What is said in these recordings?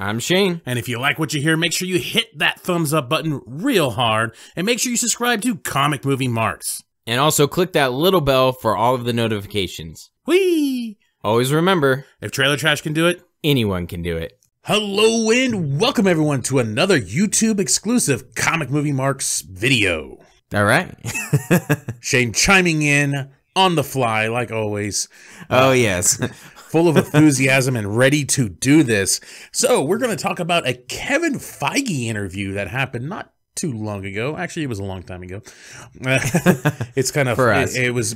I'm Shane. And if you like what you hear, make sure you hit that thumbs up button real hard, and make sure you subscribe to Comic Movie Marks. And also click that little bell for all of the notifications. Whee! Always remember, If Trailer Trash can do it, anyone can do it. hello and welcome everyone to another YouTube exclusive Comic Movie Marks video. All right. Shane chiming in on the fly, like always. Oh, yes. Full of enthusiasm and ready to do this. So we're going to talk about a Kevin Feige interview that happened not too long ago. Actually, it was a long time ago. It's kind of For us. It's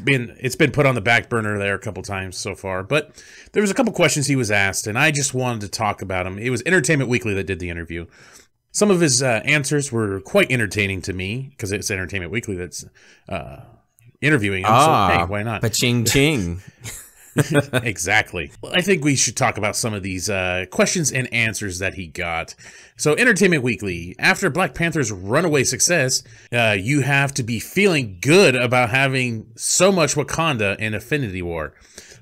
been put on the back burner there a couple times so far. But there was a couple questions he was asked, and I just wanted to talk about him. It was Entertainment Weekly that did the interview. Some of his answers were quite entertaining to me because it's Entertainment Weekly that's interviewing him. So hey, why not? Ba-ching ching. Exactly. Well, I think we should talk about some of these questions and answers that he got. So, Entertainment Weekly, after Black Panther's runaway success, you have to be feeling good about having so much Wakanda in Infinity War.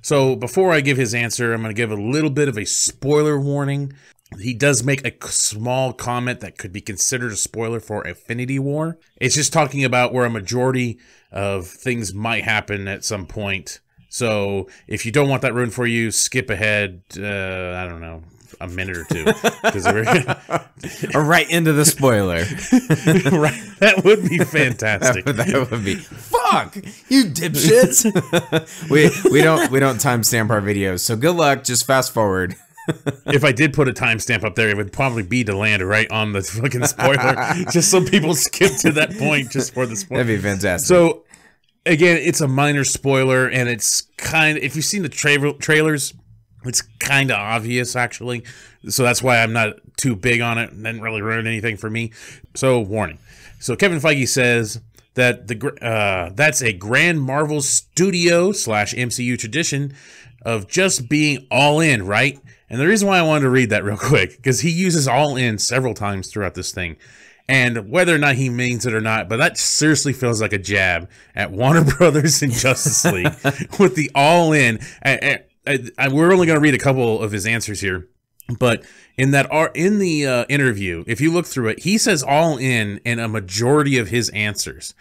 So, before I give his answer, I'm going to give a little bit of a spoiler warning. He does make a small comment that could be considered a spoiler for Infinity War. It's just talking about where a majority of things might happen at some point. So if you don't want that ruined for you, skip ahead, I don't know, a minute or two. Or right into the spoiler. Right, that would be fantastic. That would be, fuck, you dipshits. we don't timestamp our videos, so good luck, just fast forward. If I did put a timestamp up there, it would probably be to land right on the fucking spoiler, just so people skip to that point just for the spoiler. That'd be fantastic. So, again, it's a minor spoiler, and it's kind of, if you've seen the trailers, it's kind of obvious, actually. So that's why I'm not too big on it. It didn't really ruin anything for me. So, warning. So, Kevin Feige says that that's a grand Marvel Studio / MCU tradition of just being all in, right? And the reason why I wanted to read that real quick, because he uses all in several times throughout this thing. And whether or not he means it or not, but that seriously feels like a jab at Warner Brothers and Justice League with the all in. We're only going to read a couple of his answers here, but in the interview, if you look through it, he says all in a majority of his answers,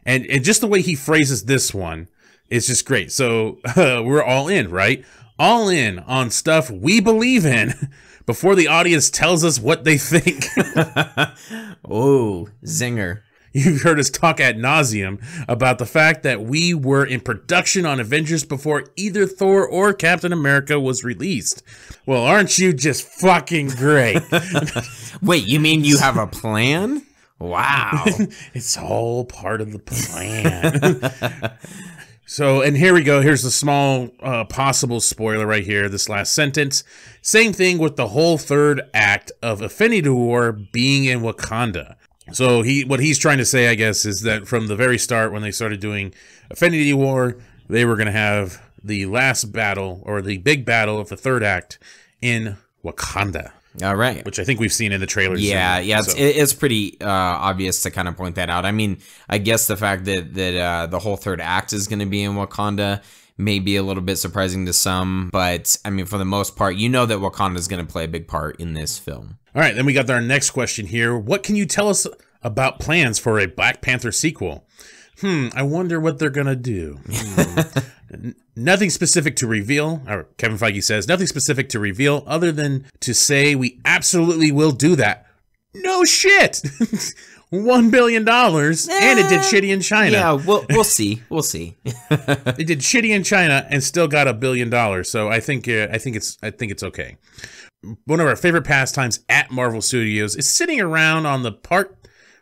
and just the way he phrases this one is just great. So we're all in, right? All in on stuff we believe in. Before the audience tells us what they think. Oh, zinger. You've heard us talk ad nauseum about the fact that we were in production on Avengers before either Thor or Captain America was released. Well, aren't you just fucking great? Wait, you mean you have a plan? Wow. It's all part of the plan. So, and here we go. Here's the small possible spoiler right here, this last sentence. Same thing with the whole third act of Infinity War being in Wakanda. So what he's trying to say, I guess, is that from the very start, when they started doing Infinity War, they were going to have the last battle, or the big battle of the third act in Wakanda. All right. Which I think we've seen in the trailers. Yeah, so. it's pretty obvious to kind of point that out. I mean, I guess the fact that the whole third act is going to be in Wakanda may be a little bit surprising to some, but I mean, for the most part, you know that Wakanda is going to play a big part in this film. All right, then we got our next question here. What can you tell us about plans for a Black Panther sequel? I wonder what they're going to do. Nothing specific to reveal, or Kevin Feige says, nothing specific to reveal other than to say we absolutely will do that. No shit! $1 billion, and it did shitty in China. Yeah, we'll see. We'll see. It did shitty in China and still got $1 billion. So I think it's okay. One of our favorite pastimes at Marvel Studios is sitting around on the part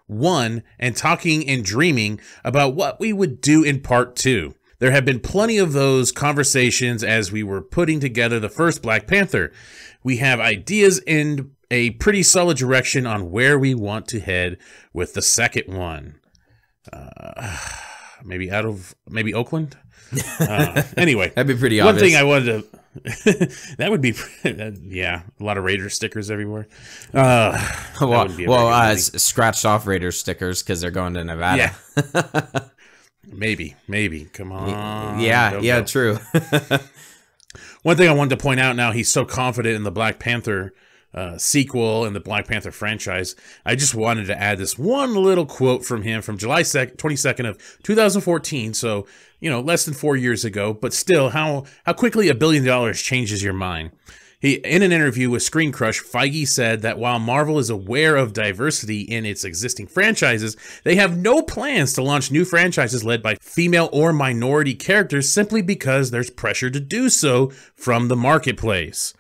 1 and talking and dreaming about what we would do in part 2. There have been plenty of those conversations as we were putting together the first Black Panther. We have ideas and a pretty solid direction on where we want to head with the second one. Maybe Oakland? Anyway. That'd be pretty one obvious. thing I wanted to... that would be... yeah, a lot of Raider stickers everywhere. Scratched off Raider stickers because they're going to Nevada. Yeah. Maybe. Come on. Yeah, true. One thing I wanted to point out now, he's so confident in the Black Panther sequel in the Black Panther franchise, I just wanted to add this one little quote from him from July 22nd of 2014. So, less than 4 years ago, but still how quickly $1 billion changes your mind. In an interview with Screen Crush, Feige said that while Marvel is aware of diversity in its existing franchises, they have no plans to launch new franchises led by female or minority characters simply because there's pressure to do so from the marketplace.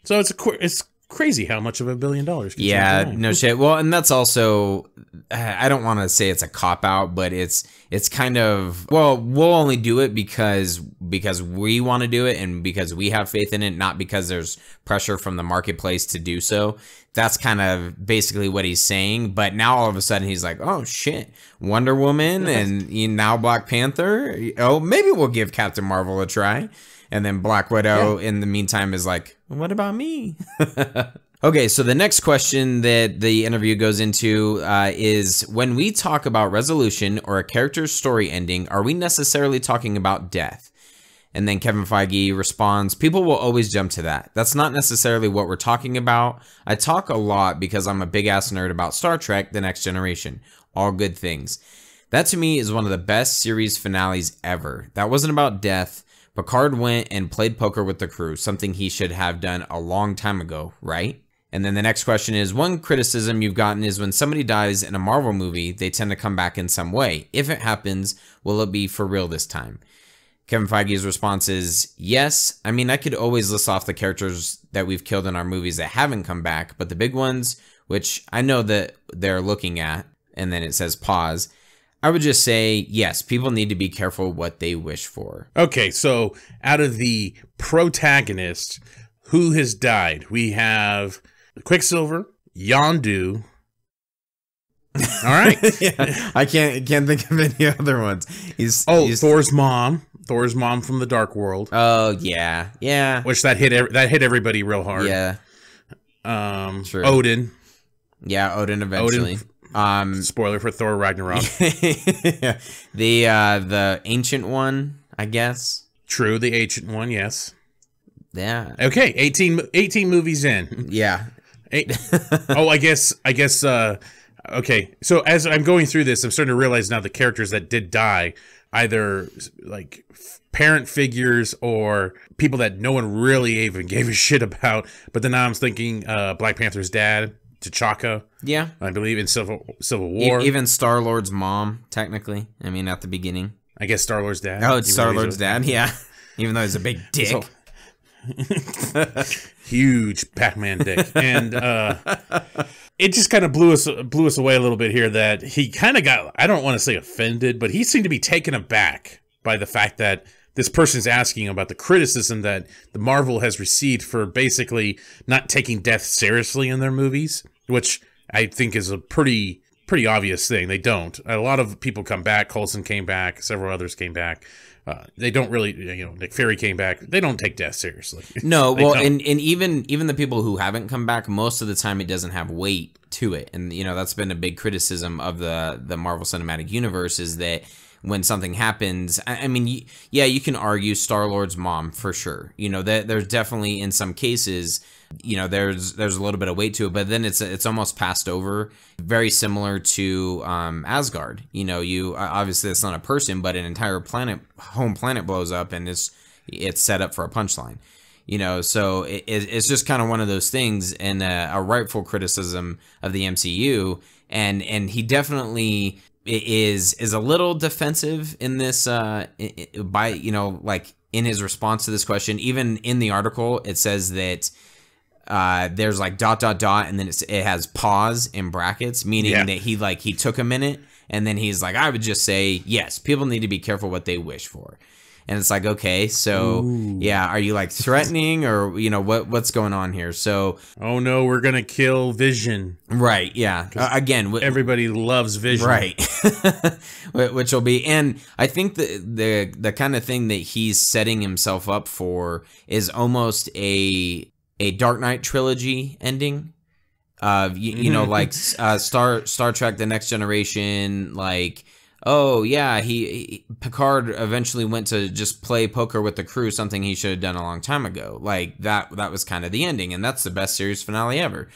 So it's crazy how much of $1 billion. Yeah, no shit. Well, and that's also, I don't want to say it's a cop out, but it's kind of, well, we'll only do it because we want to do it and because we have faith in it, not because there's pressure from the marketplace to do so. That's kind of basically what he's saying. But now all of a sudden he's like, oh shit, Wonder Woman and now Black Panther. Oh, maybe we'll give Captain Marvel a try. And then Black Widow in the meantime is like, what about me? Okay, so the next question that the interview goes into is, when we talk about resolution or a character's story ending, are we necessarily talking about death? And then Kevin Feige responds, people will always jump to that. That's not necessarily what we're talking about. I talk a lot because I'm a big ass nerd about Star Trek: The Next Generation. All good things. That to me is one of the best series finales ever. That wasn't about death. Picard went and played poker with the crew, something he should have done a long time ago, right? And then the next question is, one criticism you've gotten is when somebody dies in a Marvel movie, they tend to come back in some way. If it happens, will it be for real this time? Kevin Feige's response is, yes. I mean, I could always list off the characters that we've killed in our movies that haven't come back, but the big ones, which I know that they're looking at, and then it says pause, I would just say, yes, people need to be careful what they wish for. Okay, so out of the protagonists, who has died? We have Quicksilver, Yondu. All right. Yeah, I can't think of any other ones. He's Thor's mom. Thor's mom from the Dark World. Oh, yeah. Which that hit everybody real hard. Yeah. True. Odin. Yeah, Odin eventually. Spoiler for Thor Ragnarok. The ancient one, I guess. True, the ancient one, yes. Yeah. Okay, 18 movies in. Yeah. I guess okay. So as I'm going through this, I'm starting to realize now the characters that did die, either like parent figures or people that no one really even gave a shit about. But then now I'm thinking Black Panther's dad, T'Chaka. Yeah. I believe in Civil War. Even Star-Lord's mom, technically. I mean, at the beginning. I guess Star-Lord's dad. Oh, it's Star-Lord's dad, yeah. Even though he's a big dick. Huge Pac-Man dick. And it just kind of blew us away a little bit here that he kind of got, I don't want to say offended, but he seemed to be taken aback by the fact that this person's asking about the criticism that the Marvel has received for basically not taking death seriously in their movies, which I think is a pretty obvious thing. They don't. A lot of people come back. Coulson came back. Several others came back. They don't really, Nick Fury came back. They don't take death seriously. No, well, and even the people who haven't come back, most of the time it doesn't have weight to it. And, that's been a big criticism of the Marvel Cinematic Universe is that when something happens, I mean, you can argue Star-Lord's mom for sure. That there's definitely in some cases, there's a little bit of weight to it, but then it's almost passed over. Very similar to Asgard. Obviously it's not a person, but an entire home planet blows up and it's set up for a punchline. So it's just kind of one of those things, and a rightful criticism of the MCU, and he definitely is a little defensive in this like in his response to this question. Even in the article it says that there's like ... and then it has pause in brackets, meaning that he took a minute and then he's like, I would just say, yes, people need to be careful what they wish for. And it's like, okay, so are you like threatening or what's going on here? So oh no, we're gonna kill Vision, right? Yeah, again, everybody loves Vision, right? Which will be, and I think the kind of thing that he's setting himself up for is almost a Dark Knight trilogy ending. Like Star Trek: The Next Generation, like oh yeah, Picard eventually went to just play poker with the crew, something he should have done a long time ago. Like that was kind of the ending, and that's the best series finale ever.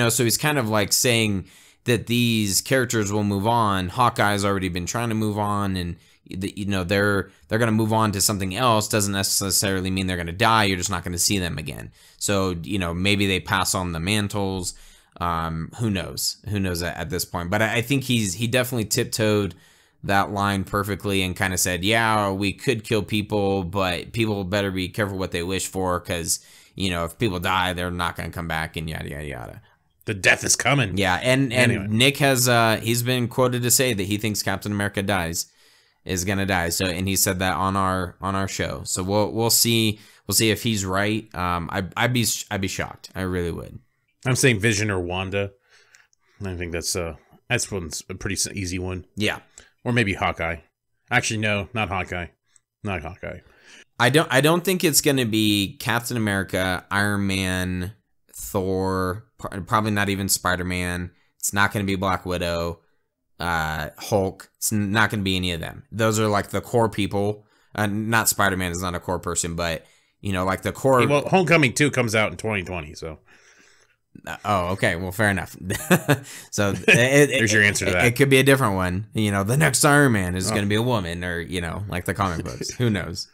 So he's kind of like saying that these characters will move on. Hawkeye's already been trying to move on, and they're going to move on to something else. Doesn't necessarily mean they're going to die. You're just not going to see them again. So maybe they pass on the mantles. Who knows at this point? But I think he definitely tiptoed that line perfectly and kind of said, yeah, we could kill people, but people better be careful what they wish for, because if people die, they're not going to come back, and yada yada yada. The death is coming. Yeah, and anyway. Nick has he's been quoted to say that he thinks Captain America is gonna die. So, and he said that on our show. So we'll see if he's right. I'd be shocked. I really would. I'm saying Vision or Wanda. I think that's one's a pretty easy one. Yeah, or maybe Hawkeye. Actually, no, not Hawkeye. Not Hawkeye. I don't think it's gonna be Captain America, Iron Man, Thor. Probably not even Spider-Man. It's not gonna be Black Widow. Hulk. It's not going to be any of them. Those are like the core people. Not Spider-Man is not a core person, but like the core. Well, Homecoming 2 comes out in 2020, so. Oh, okay. Well, fair enough. So there's your answer to that. It could be a different one. The next Iron Man is going to be a woman, or like the comic books. Who knows?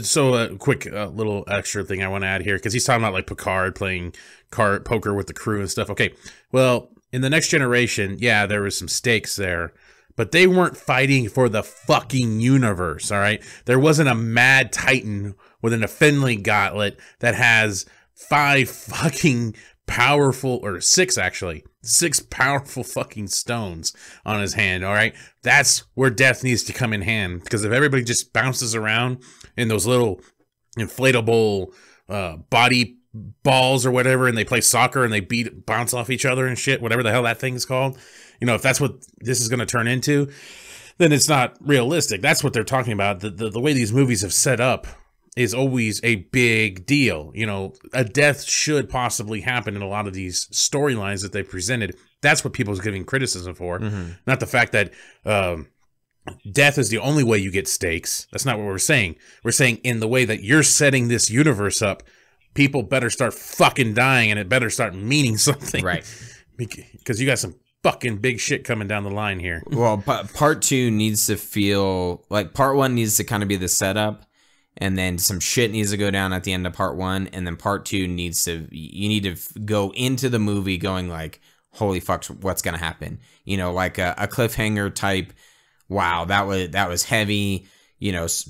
So a quick little extra thing I want to add here, because he's talking about like Picard playing poker with the crew and stuff. Okay, well. In the Next Generation, yeah, there was some stakes there, but they weren't fighting for the fucking universe, all right? There wasn't a mad titan with an Affinity gauntlet that has 5 fucking powerful, or 6 actually, 6 powerful fucking stones on his hand, all right? That's where death needs to come in hand, because if everybody just bounces around in those little inflatable body balls or whatever, and they play soccer and they bounce off each other and shit, whatever the hell that thing's called, if that's what this is going to turn into, then it's not realistic. That's what they're talking about. The way these movies have set up is always a big deal. A death should possibly happen in a lot of these storylines that they presented. That's what people's giving criticism for, not the fact that death is the only way you get stakes. That's not what we're saying. We're saying in the way that you're setting this universe up, people better start fucking dying, and it better start meaning something. Right. Because you got some fucking big shit coming down the line here. Well, part 2 needs to feel like part 1 needs to kind of be the setup, and then some shit needs to go down at the end of part 1, and then part 2 you need to go into the movie going like, holy fuck, what's going to happen? Like a cliffhanger type, wow, that was heavy.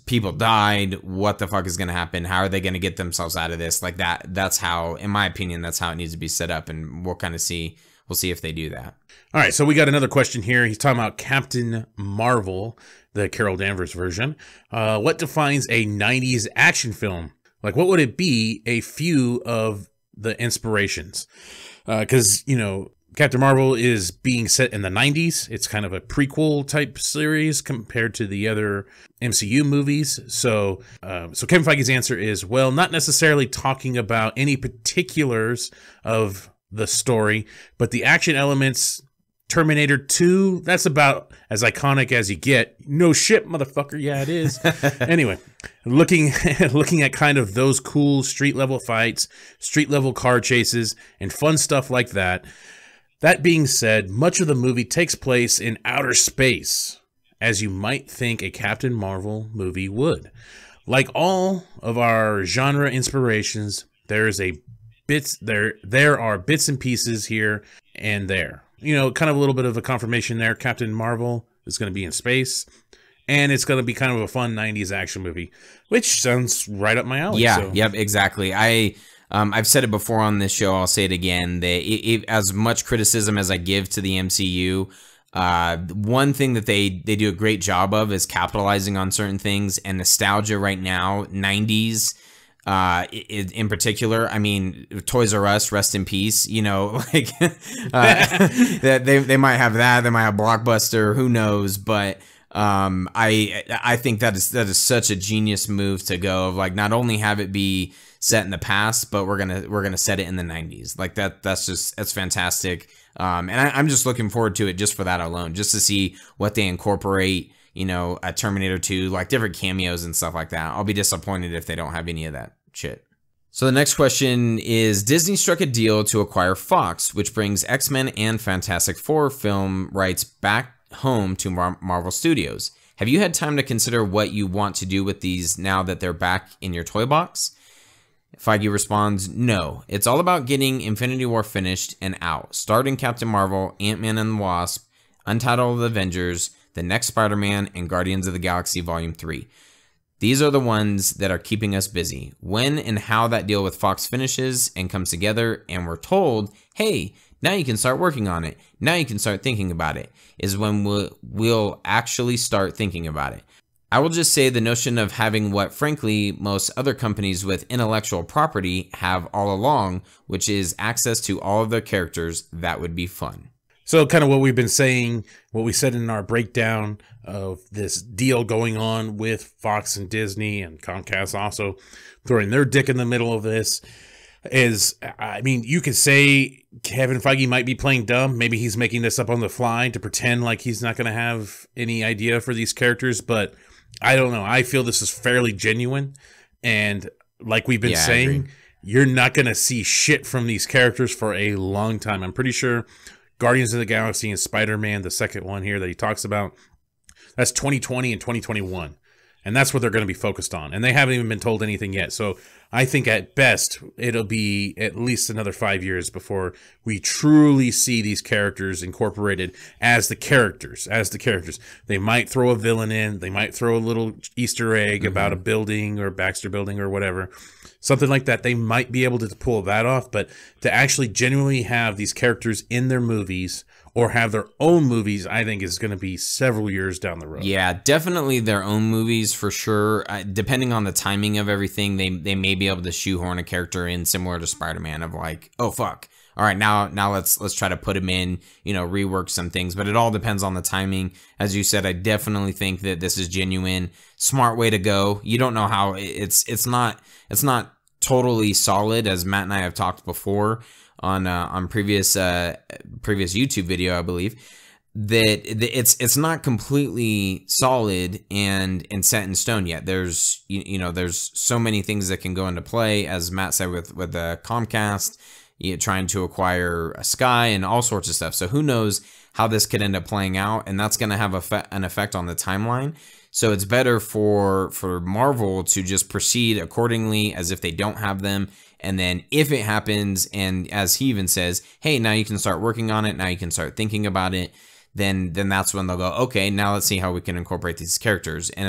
People died. What the fuck is going to happen? How are they going to get themselves out of this? Like that's how, in my opinion, that's how it needs to be set up. And we'll kind of see. We'll see if they do that. All right. So we got another question here. He's talking about Captain Marvel, the Carol Danvers version. What defines a 90s action film? Like, what would it be? A few of the inspirations. Because, Captain Marvel is being set in the 90s. It's kind of a prequel type series compared to the other MCU movies. So Kevin Feige's answer is, well, not necessarily talking about any particulars of the story, but the action elements. Terminator 2, that's about as iconic as you get. No shit, motherfucker. Yeah, it is. Anyway, looking at kind of those cool street level fights, street level car chases, and fun stuff like that. That being said, much of the movie takes place in outer space, as you might think a Captain Marvel movie would. Like all of our genre inspirations, there are bits and pieces here and there. Kind of a little bit of a confirmation there. Captain Marvel is going to be in space, and it's going to be kind of a fun 90s action movie, which sounds right up my alley. Yeah, yep, exactly. I've said it before on this show. I'll say it again. As much criticism as I give to the MCU, one thing that they do a great job of is capitalizing on certain things, and nostalgia right now, 90s in particular. I mean, Toys R Us, rest in peace. Like they might have that. They might have Blockbuster. Who knows? But I think that is such a genius move to go of like not only have it be set in the past, but we're gonna set it in the 90s. Like that's fantastic. And I'm just looking forward to it just for that alone, just to see what they incorporate, you know, a Terminator 2, like different cameos and stuff like that. I'll be disappointed if they don't have any of that shit. So the next question is, Disney struck a deal to acquire Fox, which brings X-Men and Fantastic Four film rights back home to Marvel Studios. Have you had time to consider what you want to do with these now that they're back in your toy box? Feige responds, no. It's all about getting Infinity War finished and out. Starting Captain Marvel, Ant-Man and the Wasp, Untitled Avengers, the next Spider-Man, and Guardians of the Galaxy Volume 3. These are the ones that are keeping us busy. When and how that deal with Fox finishes and comes together and we're told, hey, now you can start working on it, now you can start thinking about it, is when we'll actually start thinking about it. I will just say the notion of having what, frankly, most other companies with intellectual property have all along, which is access to all of their characters, that would be fun. So kind of what we've been saying, what we said in our breakdown of this deal going on with Fox and Disney and Comcast also throwing their dick in the middle of this is, I mean, you could say Kevin Feige might be playing dumb. Maybe he's making this up on the fly to pretend like he's not going to have any idea for these characters, but I don't know. I feel this is fairly genuine. And like we've been saying, you're not going to see shit from these characters for a long time. I'm pretty sure Guardians of the Galaxy and Spider-Man, the second one here that he talks about, that's 2020 and 2021. And that's what they're going to be focused on. And they haven't even been told anything yet. So I think at best, it'll be at least another 5 years before we truly see these characters incorporated as the characters. They might throw a villain in. They might throw a little Easter egg about a building or Baxter Building or whatever. Something like that. They might be able to pull that off. But to actually genuinely have these characters in their movies or have their own movies, I think is going to be several years down the road. Yeah, definitely their own movies for sure. Depending on the timing of everything, they may be able to shoehorn a character in similar to Spider-Man of like, oh fuck, all right, now let's try to put him in, you know, rework some things. But it all depends on the timing. As you said, I definitely think that this is genuine, smart way to go. You don't know how it's not totally solid, as Matt and I have talked before on previous YouTube video, I believe, that it's not completely solid and set in stone yet. There's you know there's so many things that can go into play, as Matt said with the Comcast, trying to acquire a Sky and all sorts of stuff. So who knows how this could end up playing out, and that's going to have an effect on the timeline. So it's better for Marvel to just proceed accordingly as if they don't have them. And then if it happens, and as he even says, hey, now you can start working on it, now you can start thinking about it, then that's when they'll go, okay, now let's see how we can incorporate these characters. And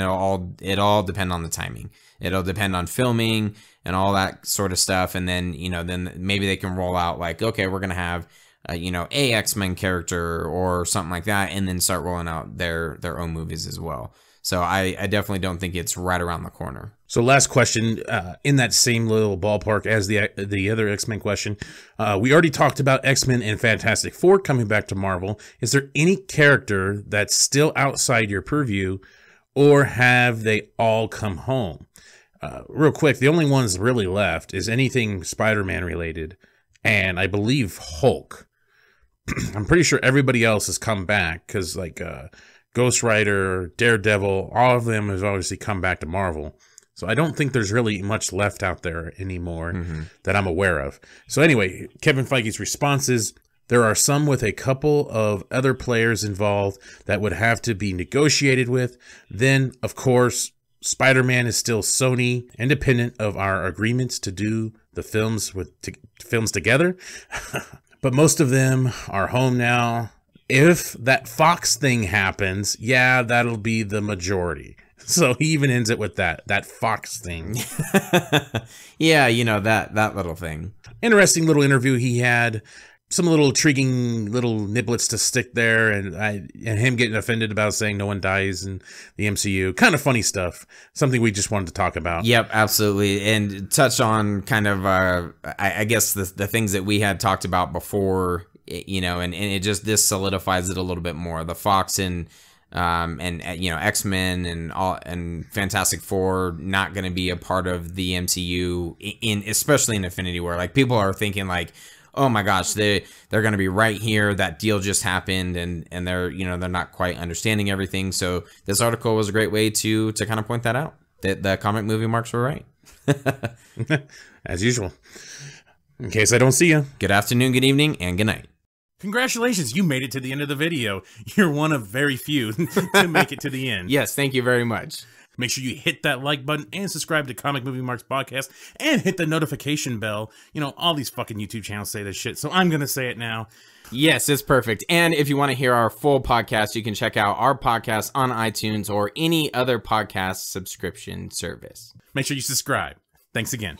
it all depend on the timing. It'll depend on filming and all that sort of stuff. And then, then maybe they can roll out like, okay, we're going to have, a X-Men character or something like that, and then start rolling out their own movies as well. So I definitely don't think it's right around the corner. So last question, in that same little ballpark as the other X-Men question. We already talked about X-Men and Fantastic Four coming back to Marvel. Is there any character that's still outside your purview, or have they all come home? Real quick, the only ones really left is anything Spider-Man related, and I believe Hulk. I'm pretty sure everybody else has come back, because like Ghost Rider, Daredevil, all of them has obviously come back to Marvel. So I don't think there's really much left out there anymore that I'm aware of. So anyway, Kevin Feige's response is, there are some with a couple of other players involved that would have to be negotiated with. Then, of course, Spider-Man is still Sony, independent of our agreements to do the films together. But most of them are home now. If that Fox thing happens, yeah, that'll be the majority. So he even ends it with that Fox thing. Yeah, that little thing. Interesting little interview he had. Some little intriguing little niblets to stick there, and him getting offended about saying no one dies in the MCU. Kind of funny stuff. Something we just wanted to talk about. Yep, absolutely. And touch on kind of, I guess, the things that we had talked about before, and it just, this solidifies it a little bit more. The Fox and X-Men and Fantastic Four not going to be a part of the MCU, especially in Infinity War. Like, people are thinking like, oh my gosh, they're going to be right here. That deal just happened, and they're they're not quite understanding everything. So this article was a great way to kind of point that out, that the comic movie marks were right. As usual. In case I don't see you. Good afternoon, good evening, and good night. Congratulations, you made it to the end of the video. You're one of very few to make it to the end. Yes, thank you very much. Make sure you hit that like button and subscribe to Comic Movie Marks Podcast and hit the notification bell. All these fucking YouTube channels say this shit, so I'm going to say it now. Yes, it's perfect. And if you want to hear our full podcast, you can check out our podcast on iTunes or any other podcast subscription service. Make sure you subscribe. Thanks again.